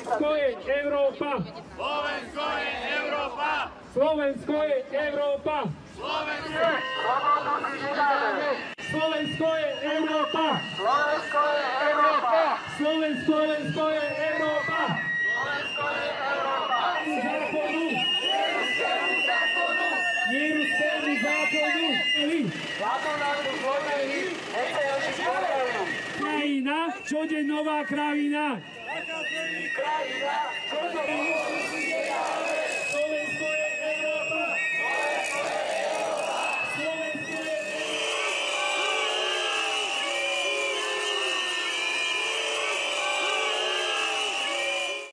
Slovensko je Európa! Slovensko je Európa! Slovensko je Európa! Slovensko je Európa! Slovensko je Európa! Slovensko je Európa! Slovensko je Európa! Zákonu! Nie ruskému zákonu! Krajina, čože nová krajina?